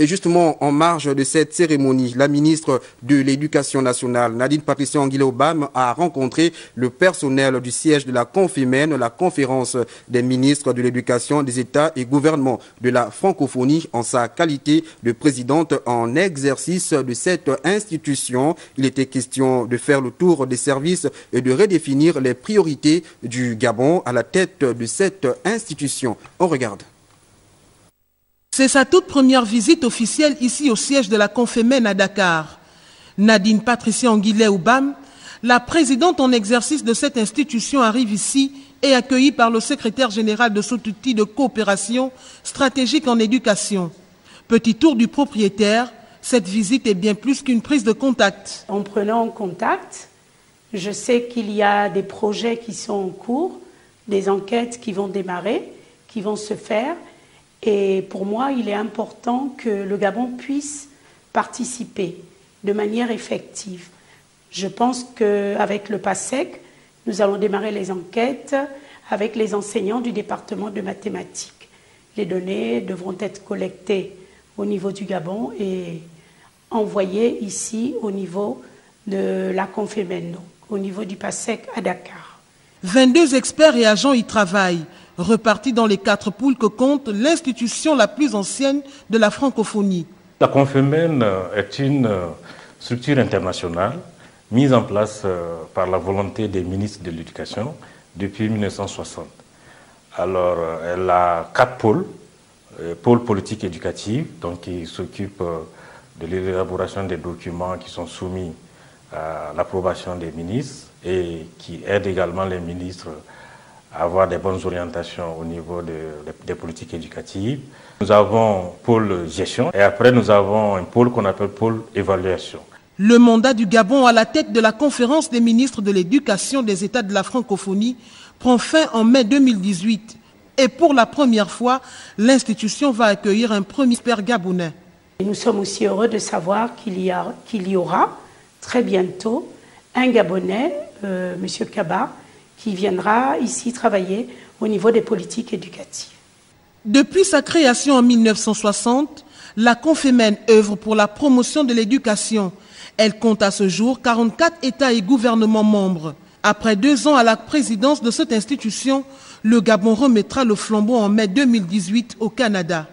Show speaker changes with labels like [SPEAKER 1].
[SPEAKER 1] Et justement, en marge de cette cérémonie, la ministre de l'Éducation nationale, Nadine Patricia Nguilé-Obam, a rencontré le personnel du siège de la Confémène, la conférence des ministres de l'Éducation des États et gouvernements de la francophonie, en sa qualité de présidente en exercice de cette institution. Il était question de faire le tour des services et de redéfinir les priorités du Gabon à la tête de cette institution. On regarde.
[SPEAKER 2] C'est sa toute première visite officielle ici au siège de la Confémène à Dakar. Nadine Patricia Nguilé-Obam, la présidente en exercice de cette institution, arrive ici et accueillie par le secrétaire général de cet outil de coopération stratégique en éducation. Petit tour du propriétaire, cette visite est bien plus qu'une prise de contact.
[SPEAKER 3] En prenant contact, je sais qu'il y a des projets qui sont en cours, des enquêtes qui vont démarrer, qui vont se faire. Et pour moi, il est important que le Gabon puisse participer de manière effective. Je pense qu'avec le PASEC, nous allons démarrer les enquêtes avec les enseignants du département de mathématiques. Les données devront être collectées au niveau du Gabon et envoyées ici au niveau de la Confémène, au niveau du PASEC à Dakar.
[SPEAKER 2] 22 experts et agents y travaillent, repartis dans les 4 pôles que compte l'institution la plus ancienne de la francophonie.
[SPEAKER 4] La Confémène est une structure internationale mise en place par la volonté des ministres de l'Éducation depuis 1960. Alors, elle a 4 pôles. Pôle politique éducative, donc qui s'occupe de l'élaboration des documents qui sont soumis à l'approbation des ministres et qui aide également les ministres à avoir des bonnes orientations au niveau des politiques éducatives. Nous avons pôle gestion et après nous avons un pôle qu'on appelle pôle évaluation.
[SPEAKER 2] Le mandat du Gabon à la tête de la conférence des ministres de l'éducation des États de la francophonie prend fin en mai 2018. Et pour la première fois, l'institution va accueillir un premier expert gabonais.
[SPEAKER 3] Nous sommes aussi heureux de savoir qu'il y aura très bientôt un Gabonais, M. Kaba, qui viendra ici travailler au niveau des politiques éducatives.
[SPEAKER 2] Depuis sa création en 1960, la Confémène œuvre pour la promotion de l'éducation. Elle compte à ce jour 44 États et gouvernements membres. Après 2 ans à la présidence de cette institution, le Gabon remettra le flambeau en mai 2018 au Canada.